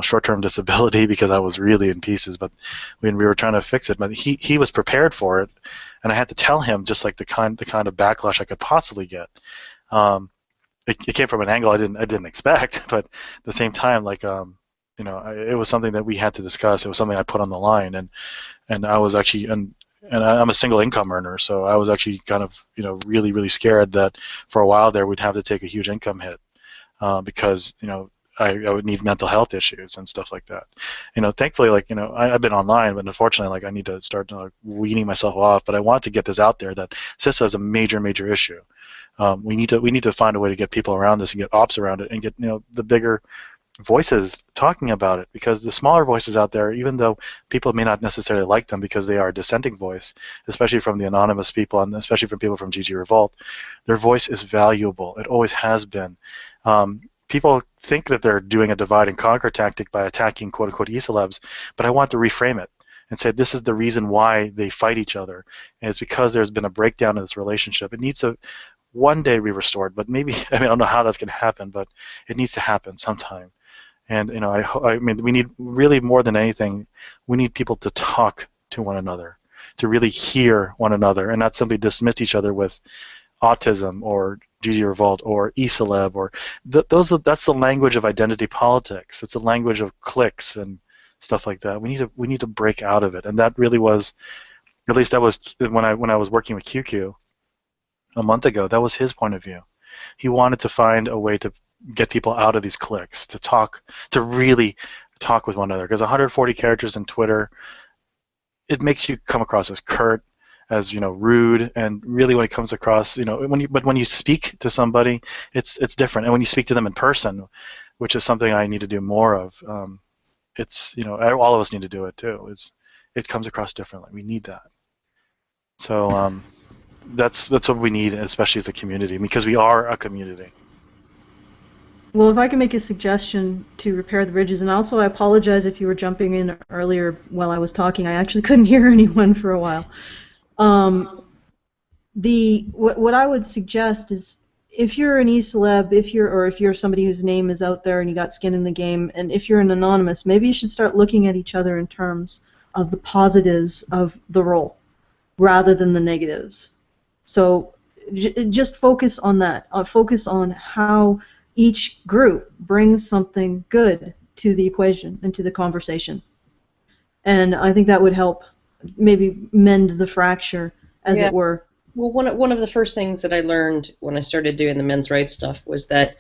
short-term disability, because I was really in pieces. But when we were trying to fix it, but he was prepared for it, and I had to tell him just like the kind of backlash I could possibly get. It came from an angle I didn't expect, but at the same time, like it was something that we had to discuss. It was something I put on the line, and I was actually and I'm a single income earner, so I was actually kind of really, really scared that for a while there we'd have to take a huge income hit because I would need mental health issues and stuff like that. Thankfully, like I've been online, but unfortunately, like I need to start weaning myself off. But I want to get this out there that CISA is a major issue. We need to find a way to get people around this and get ops around it and get the bigger voices talking about it, because the smaller voices out there, even though people may not necessarily like them because they are a dissenting voice, especially from the anonymous people and especially from people from ggrevolt, their voice is valuable. It always has been. People think that they're doing a divide and conquer tactic by attacking quote-unquote e-celebs, but I want to reframe it and say this is the reason why they fight each other, and it's because there's been a breakdown in this relationship. It needs to one day be restored, but maybe, I don't know how that's going to happen, but it needs to happen sometime. And I mean, we need, really more than anything, we need people to talk to one another, to really hear one another, and not simply dismiss each other with autism or ggrevolt or e-celeb or that's the language of identity politics. It's a language of cliques and stuff like that. We need to break out of it, and that really was, at least that was when I was working with QQ a month ago. That was his point of view. He wanted to find a way to get people out of these cliques, to really talk with one another, because 140 characters in Twitter, it makes you come across as curt, as rude, and really when it comes across when you speak to somebody, it's different, and when you speak to them in person, which is something I need to do more of, it's all of us need to do it too. It comes across differently. We need that. So that's what we need, especially as a community, because we are a community. Well, if I can make a suggestion to repair the bridges, and also I apologize if you were jumping in earlier while I was talking. I actually couldn't hear anyone for a while. What I would suggest is if you're an e-celeb, if you're somebody whose name is out there and you got skin in the game, and if you're an anonymous, maybe you should start looking at each other in terms of the positives of the role rather than the negatives. So just focus on that. Focus on how each group brings something good to the equation and to the conversation. And I think that would help maybe mend the fracture, as it were. Well, one of the first things that I learned when I started doing the men's rights stuff was that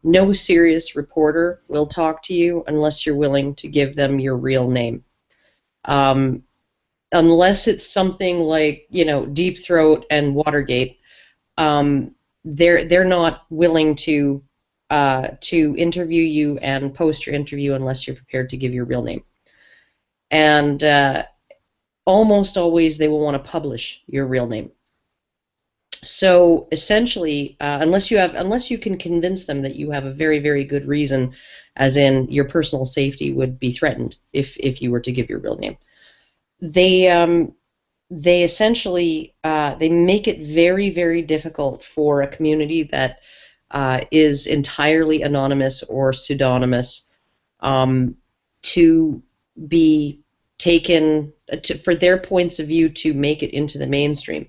no serious reporter will talk to you unless you're willing to give them your real name. Unless it's something like, Deep Throat and Watergate, they're not willing to interview you and post your interview unless you're prepared to give your real name. And almost always they will want to publish your real name. So essentially, unless you can convince them that you have a very, very good reason, as in your personal safety would be threatened if you were to give your real name, they essentially they make it very, very difficult for a community that is entirely anonymous or pseudonymous to be taken for their points of view to make it into the mainstream.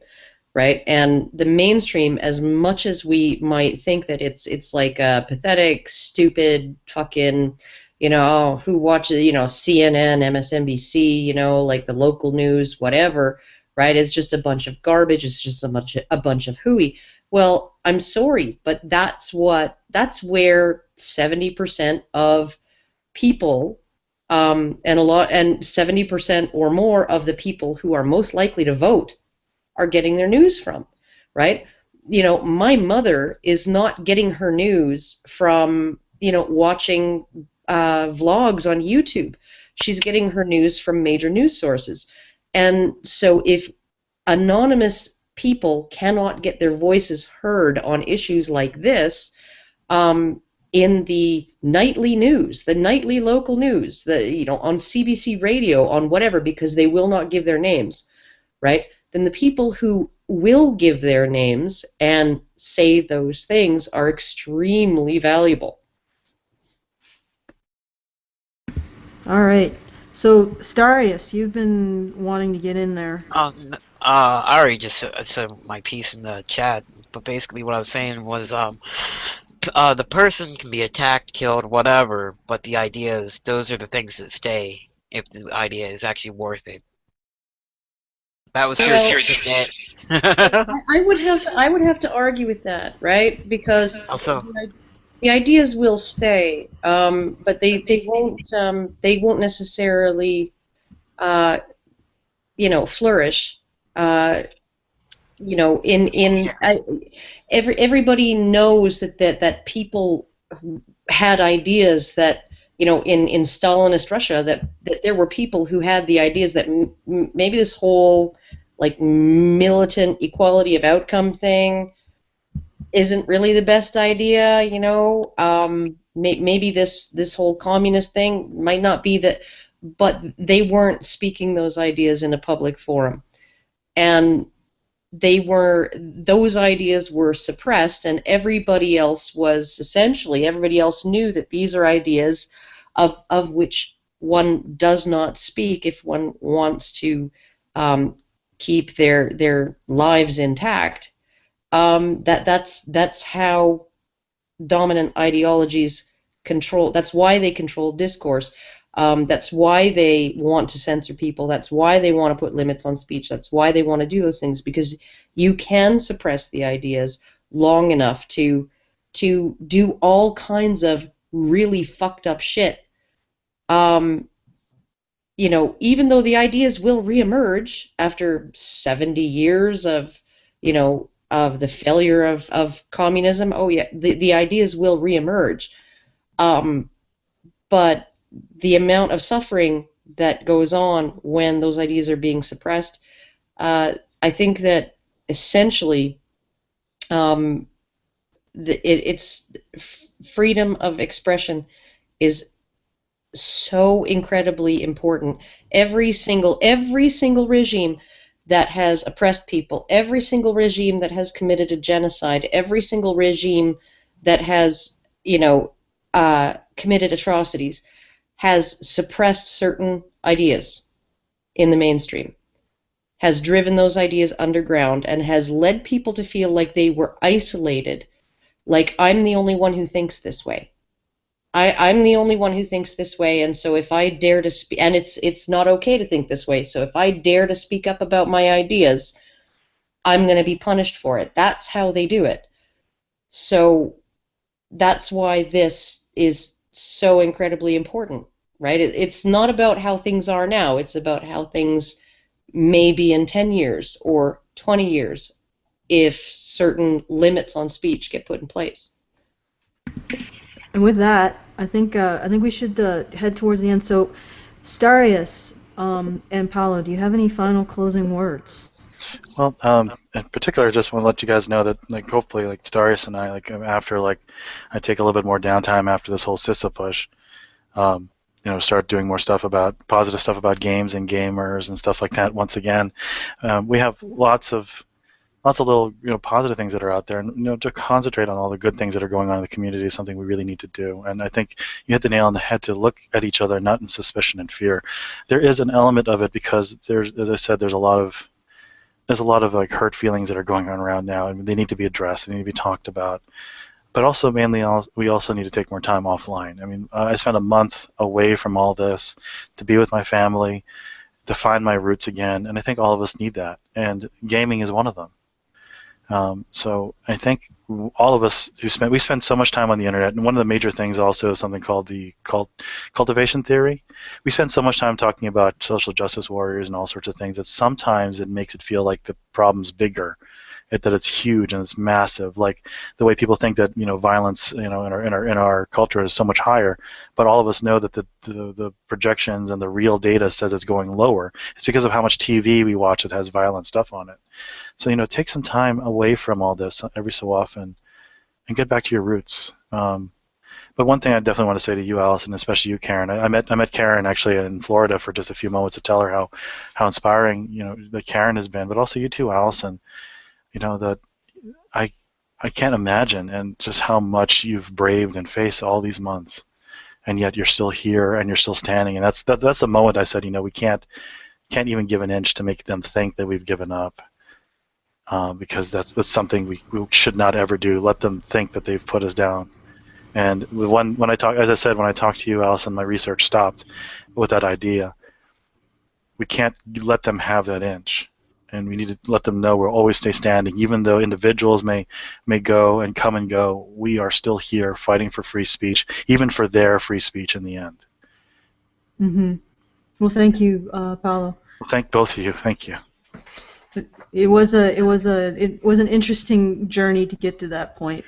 Right, and the mainstream, as much as we might think that it's like a pathetic, stupid, fucking, who watches, CNN, MSNBC, like the local news, whatever, right? It's just a bunch of garbage. It's just a bunch of hooey. Well, I'm sorry, but that's where 70% of people, and 70% or more of the people who are most likely to vote are getting their news from, right? My mother is not getting her news from, watching vlogs on YouTube. She's getting her news from major news sources. And so if anonymous people cannot get their voices heard on issues like this, in the nightly news, the nightly local news, on CBC radio, on whatever, because they will not give their names, right? Then the people who will give their names and say those things are extremely valuable. All right. So, Starius, you've been wanting to get in there. I already just said my piece in the chat, but basically what I was saying was the person can be attacked, killed, whatever, but the ideas, those are the things that stay if the idea is actually worth it. That was serious. I would have to argue with that, right? Because also, the ideas will stay, but they won't necessarily flourish. Everybody knows that people had ideas that, in Stalinist Russia, that there were people who had the ideas that maybe this whole like militant equality of outcome thing isn't really the best idea, maybe this whole communist thing might not be that, but they weren't speaking those ideas in a public forum, and those ideas were suppressed, and everybody else knew that these are ideas of which one does not speak if one wants to keep their lives intact. That's how dominant ideologies control. That's why they control discourse. That's why they want to censor people. That's why they want to put limits on speech. That's why they want to do those things, because you can suppress the ideas long enough to do all kinds of really fucked up shit. Even though the ideas will reemerge after 70 years of the failure of communism. Oh yeah, the ideas will reemerge. But the amount of suffering that goes on when those ideas are being suppressed, I think that essentially it's freedom of expression is so incredibly important. Every single regime that has oppressed people, every single regime that has committed a genocide, every single regime that has, committed atrocities, has suppressed certain ideas in the mainstream, has driven those ideas underground, and has led people to feel like they were isolated, like I'm the only one who thinks this way. I'm the only one who thinks this way, and so if I dare to speak, and it's not okay to think this way, so if I dare to speak up about my ideas, I'm going to be punished for it. That's how they do it. So that's why this is so incredibly important, right? It's not about how things are now. It's about how things may be in 10 years or 20 years if certain limits on speech get put in place. And with that, I think we should head towards the end. So, Starius and Paolo, do you have any final closing words? Well, in particular, I just want to let you guys know that, like, hopefully, like, Starius and I, like, after, like, I take a little bit more downtime after this whole CISA push, start doing more stuff about positive stuff about games and gamers and stuff like that. Once again, we have lots of little, positive things that are out there, and to concentrate on all the good things that are going on in the community is something we really need to do. And I think you hit the nail on the head to look at each other not in suspicion and fear. There is an element of it because there's, as I said, there's a lot of like hurt feelings that are going on around now, and they need to be addressed. They need to be talked about. But also, mainly, we also need to take more time offline. I mean, I spent a month away from all this to be with my family, to find my roots again, and I think all of us need that. And gaming is one of them. So I think all of us we spend so much time on the internet, and one of the major things also is something called the cultivation theory. We spend so much time talking about social justice warriors and all sorts of things that sometimes it makes it feel like the problem's bigger, that it's huge and it's massive, like the way people think that violence in our culture is so much higher, but all of us know that the projections and the real data says it's going lower. It's because of how much TV we watch that has violent stuff on it. So take some time away from all this every so often and get back to your roots. But one thing I definitely want to say to you, Alison, especially you, Karen. I met Karen actually in Florida for just a few moments to tell her how inspiring that Karen has been, but also you too, Alison. That I can't imagine, and just how much you've braved and faced all these months, and yet you're still here and you're still standing. And that's the moment I said, we can't even give an inch to make them think that we've given up, because that's something we should not ever do. Let them think that they've put us down. And when I talk, as I said, when I talked to you, Alison, my research stopped with that idea. We can't let them have that inch. And we need to let them know we'll always stay standing. Even though individuals may go and come and go, we are still here fighting for free speech, even for their free speech in the end. Mm-hmm. Well, thank you, Paolo. Well, thank both of you. Thank you. It was an interesting journey to get to that point.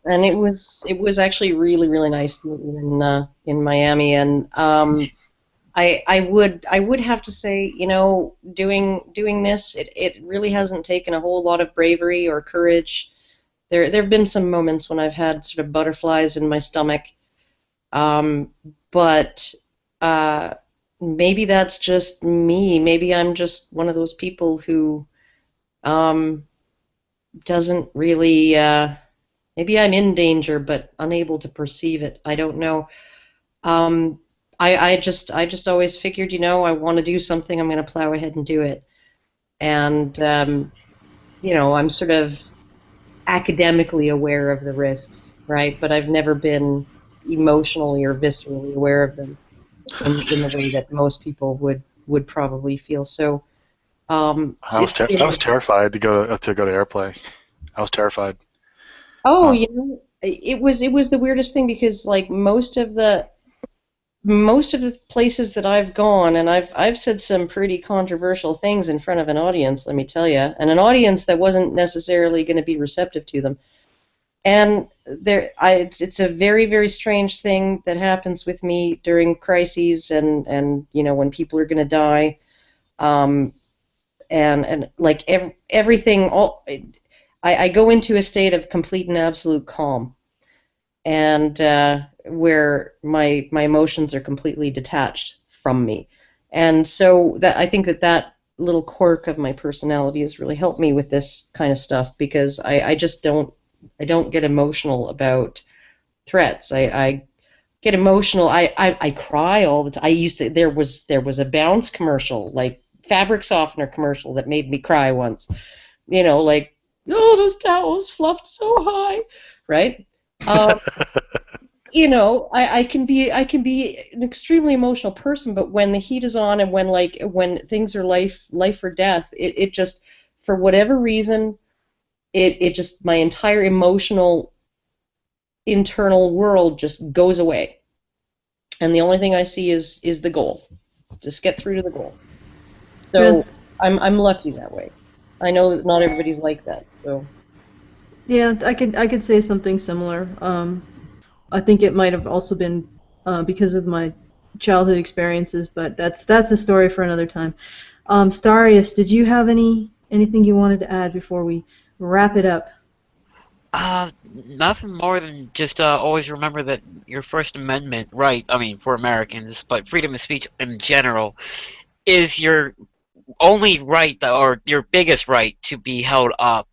And it was actually really, really nice in Miami, and I would have to say, doing this, it really hasn't taken a whole lot of bravery or courage. There have been some moments when I've had sort of butterflies in my stomach, but maybe that's just me. Maybe I'm just one of those people who doesn't really. Maybe I'm in danger, but unable to perceive it. I don't know. I just always figured, I want to do something, I'm going to plow ahead and do it. And, I'm sort of academically aware of the risks, right? But I've never been emotionally or viscerally aware of them in the way that most people would probably feel. So, I was terrified to go to airplay. I was terrified. Oh, it was the weirdest thing, because like most of the places that I've gone, and I've said some pretty controversial things in front of an audience, let me tell you, and an audience that wasn't necessarily going to be receptive to them. And it's a very, very strange thing that happens with me during crises, and when people are going to die, and like everything. I go into a state of complete and absolute calm, and where my emotions are completely detached from me, and so that I think that little quirk of my personality has really helped me with this kind of stuff, because I just don't get emotional about threats. I get emotional. I cry all the time. I used to. There was a Bounce commercial, like fabric softener commercial, that made me cry once. You know, like, oh, those towels fluffed so high, right? You know, I can be an extremely emotional person, but when the heat is on and when things are life or death, it just, for whatever reason, it just, my entire emotional internal world just goes away, and the only thing I see is the goal. Just get through to the goal. So Yeah. I'm lucky that way. I know that not everybody's like that. So Yeah, I could say something similar. I think it might have also been because of my childhood experiences, but that's a story for another time. Starius, did you have anything you wanted to add before we wrap it up? Nothing more than just always remember that your First Amendment right, I mean, for Americans, but freedom of speech in general, is your only right, or your biggest right, to be held up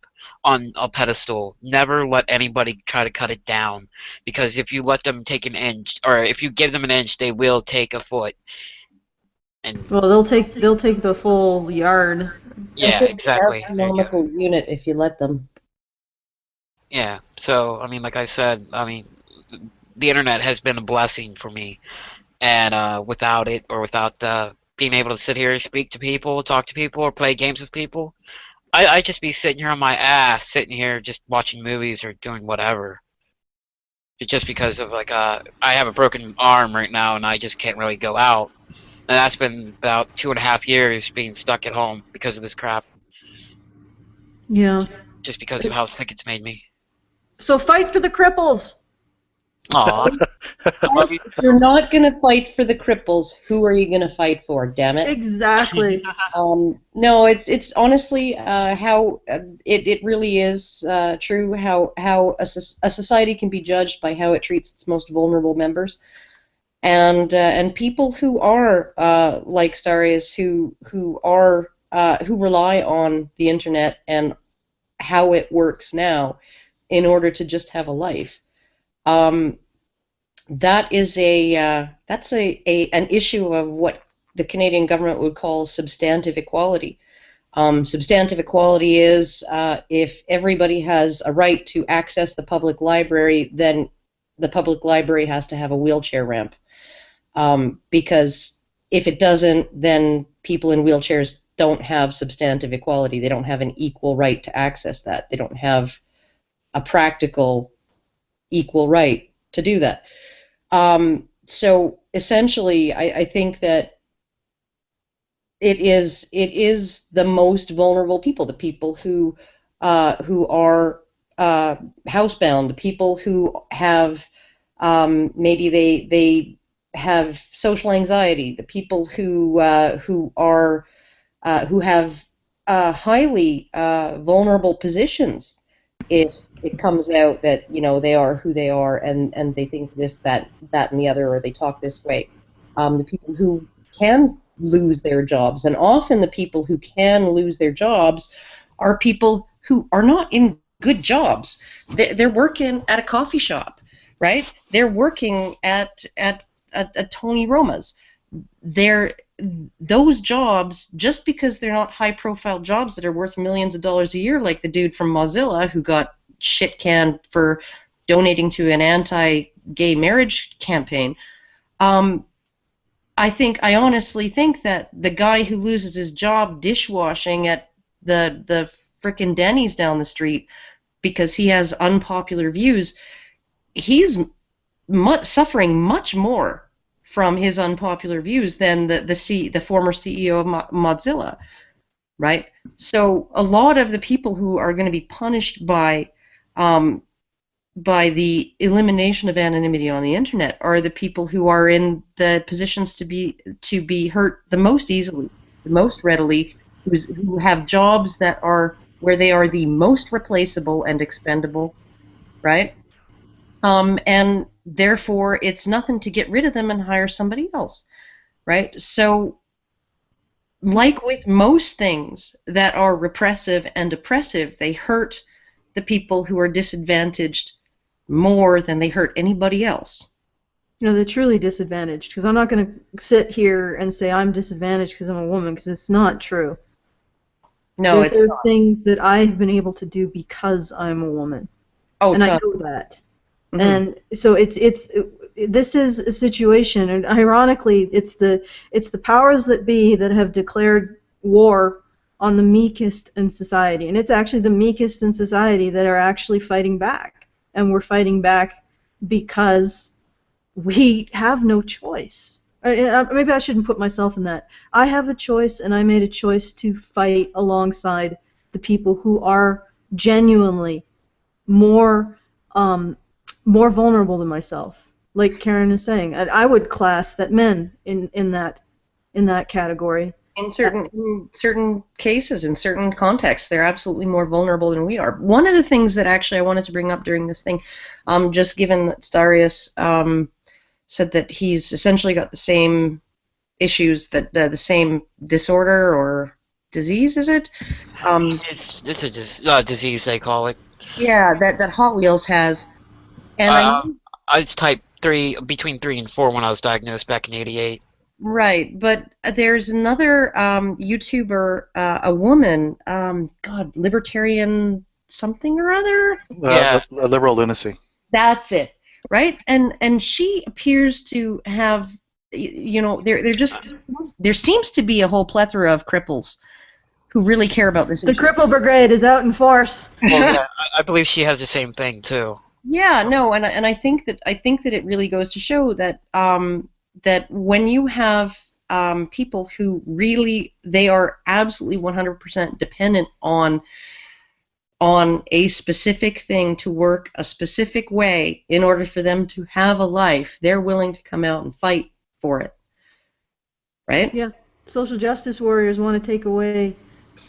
on a pedestal. Never let anybody try to cut it down, because if you let them take an inch, or if you give them an inch, they will take a foot. And Well, they'll take the full yard. they'll yeah, take an exactly. There you go. astronomical unit if you let them. Yeah. So I mean, like I said, I mean, the internet has been a blessing for me, and without it, or without being able to sit here, speak to people, talk to people, or play games with people, I'd just be sitting here on my ass, sitting here just watching movies or doing whatever. It's just because of I have a broken arm right now, and I just can't really go out. And that's been about 2.5 years being stuck at home because of this crap. Yeah. Just because of how sick it's made me. So fight for the cripples. Aw, I love you. If you're not going to fight for the cripples, who are you going to fight for? Damn it! Exactly. No, it's honestly how it really is true. How a society can be judged by how it treats its most vulnerable members, and people who are like Starius, who rely on the internet and how it works now in order to just have a life. Um, that is that's an issue of what the Canadian government would call substantive equality. Substantive equality is if everybody has a right to access the public library, then the public library has to have a wheelchair ramp. Because if it doesn't, then people in wheelchairs don't have substantive equality. They don't have an equal right to access that. They don't have a practical equal right to do that. So essentially, I think that it is the most vulnerable people, the people who are housebound, the people who have maybe they have social anxiety, the people who have highly vulnerable positions if it comes out that they are who they are, and they think this, that, and the other, or they talk this way. The people who can lose their jobs, and often the people who can lose their jobs are people who are not in good jobs. They're working at a coffee shop, right? They're working at Tony Roma's. Those jobs, just because they're not high-profile jobs that are worth millions of dollars a year, like the dude from Mozilla who got shit canned for donating to an anti-gay marriage campaign. I honestly think that the guy who loses his job dishwashing at the frickin' Denny's down the street because he has unpopular views, he's suffering much more from his unpopular views than the former CEO of Mozilla, right? So a lot of the people who are going to be punished by the elimination of anonymity on the internet are the people who are in the positions to be hurt the most easily, the most readily, who have jobs that are where they are the most replaceable and expendable, right? And therefore, it's nothing to get rid of them and hire somebody else, right? So like with most things that are repressive and oppressive, they hurt the people who are disadvantaged more than they hurt anybody else. You know, they're truly disadvantaged, because I'm not going to sit here and say I'm disadvantaged because I'm a woman, because it's not true. No, it's there's not. things that I have been able to do because I'm a woman. Oh, and I totally. know that. Mhm. And so this is a situation, and ironically, it's the powers that be that have declared war on the meekest in society, and it's actually the meekest in society that are actually fighting back, and we're fighting back because we have no choice. Maybe I shouldn't put myself in that. I have a choice, and I made a choice to fight alongside the people who are genuinely more more vulnerable than myself. Like Karen is saying, I would class that men in that category. In certain cases, in certain contexts, they're absolutely more vulnerable than we are. One of the things that actually I wanted to bring up during this thing, just given that Starius said that he's essentially got the same issues, that the same disorder or disease, is it? It's a disease, they call it. Yeah, that Hot Wheels has. And I was type 3, between 3 and 4 when I was diagnosed back in '88. right, but there's another YouTuber, a woman, God, libertarian something or other. Yeah. Liberal lunacy. That's it, right? And she appears to have, you know, there seems to be a whole plethora of cripples who really care about this The issue. Cripple Brigade is out in force. Well, yeah, I believe she has the same thing too. Yeah, no, and I think that it really goes to show that that when you have people who really, they are absolutely 100% dependent on a specific thing to work a specific way in order for them to have a life, they're willing to come out and fight for it, right? Yeah, social justice warriors want to take away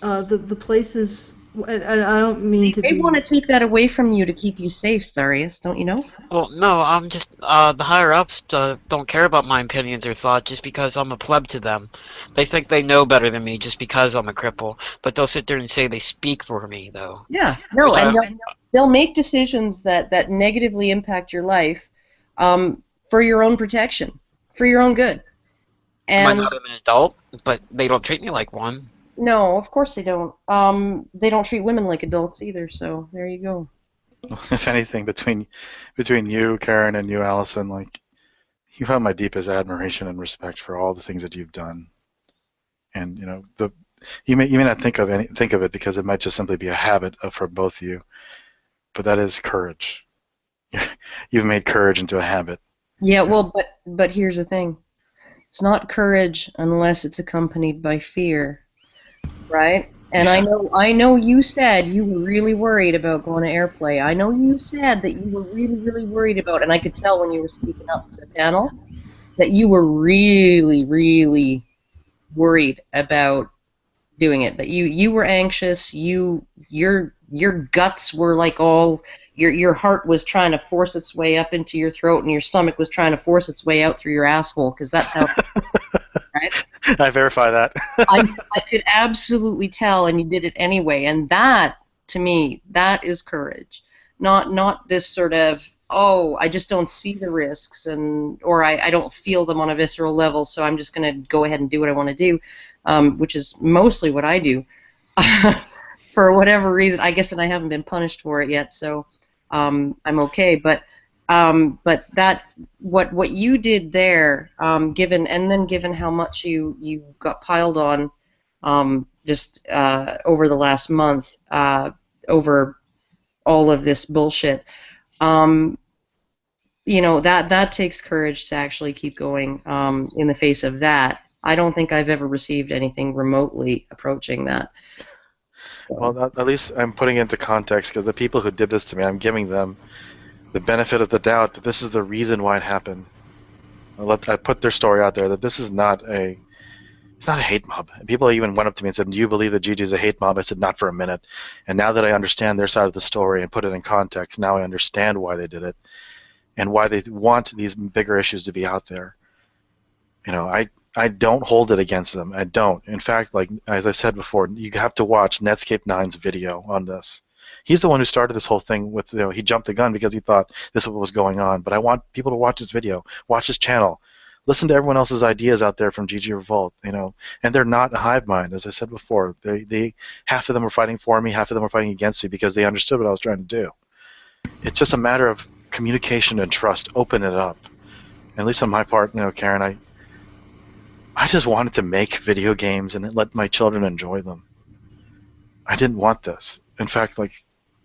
the places. And I don't mean to They be. want to take that away from you to keep you safe, Starius, don't you know? Well, no, I'm just the higher ups don't care about my opinions or thoughts just because I'm a pleb to them. They think they know better than me just because I'm a cripple, but they'll sit there and say they speak for me, though. Yeah, no, Which and they'll make decisions that negatively impact your life for your own protection, for your own good. Am I And not an adult? But they don't treat me like one. no, of course they don't. They don't treat women like adults either, so there you go. If anything, between you, Karen, and you, Alison, like, you have my deepest admiration and respect for all the things that you've done. And you know, you may not think of it because it might just simply be a habit for both of you, but that is courage. You've made courage into a habit. Yeah, well, but here's the thing. It's not courage unless it's accompanied by fear, right? And I know you said you were really worried about going to airplay. I know you said that you were really, really worried about, and I could tell when you were speaking up to the panel, that you were really, really worried about doing it. That you were anxious. Your guts were like all your heart was trying to force its way up into your throat, and your stomach was trying to force its way out through your asshole, because that's how. Right? I verify that. I could absolutely tell, and you did it anyway. And that, to me, that is courage. Not this sort of, oh, I just don't see the risks, or I don't feel them on a visceral level, so I'm just going to go ahead and do what I want to do, which is mostly what I do. For whatever reason, I guess, and I haven't been punished for it yet, so I'm okay. But that what you did there, given how much you got piled on, just over the last month, over all of this bullshit, you know, that takes courage to actually keep going in the face of that. I don't think I've ever received anything remotely approaching that. So. Well, at least I'm putting it into context, because the people who did this to me, I'm giving them the benefit of the doubt that this is the reason why it happened. I put their story out there that this is not a hate mob. People even went up to me and said, "Do you believe that Gigi is a hate mob?" I said, "Not for a minute." And now that I understand their side of the story and put it in context, now I understand why they did it and why they want these bigger issues to be out there. You know, I don't hold it against them. I don't. In fact, like as I said before, you have to watch Netscape 9's video on this. He's the one who started this whole thing with, he jumped the gun because he thought this is what was going on. But I want people to watch his video, watch his channel, listen to everyone else's ideas out there from ggrevolt, and they're not a hive mind, as I said before. They half of them were fighting for me, half of them were fighting against me because they understood what I was trying to do. It's just a matter of communication and trust. Open it up. And at least on my part, Karen, I just wanted to make video games and let my children enjoy them. I didn't want this. In fact, like,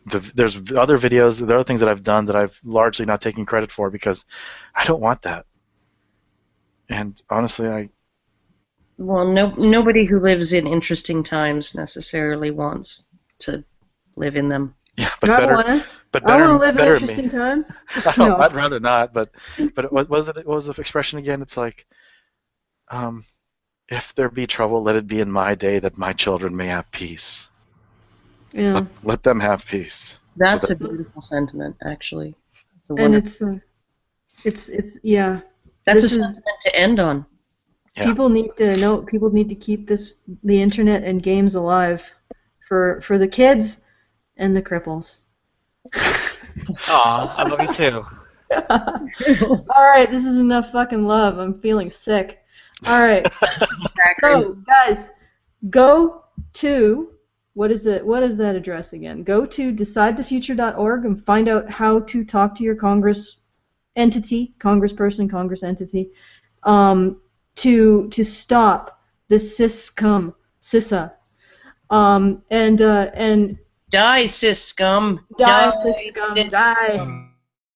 there's other videos, there are other things that I've done that I've largely not taken credit for because I don't want that. And honestly, Well, nobody who lives in interesting times necessarily wants to live in them. Yeah, but I better. wanna. But I better, want to live in better interesting me. times. No, I'd rather not. But what was the expression again? It's like, if there be trouble, let it be in my day that my children may have peace. Yeah. Let them have peace. That's So a beautiful sentiment, actually. It's a And wonderful. it's yeah. That's this a is- sentiment to end on. Yeah. People need to know. People need to keep the internet and games alive for the kids and the cripples. Aw, I love you too. All right, this is enough fucking love. I'm feeling sick. All right, so guys, go to what is that address again? Go to decidethefuture.org and find out how to talk to your congressperson, Congress entity, to stop this CISA-scum, CISA, and Die, cis scum. die CISA-scum, die.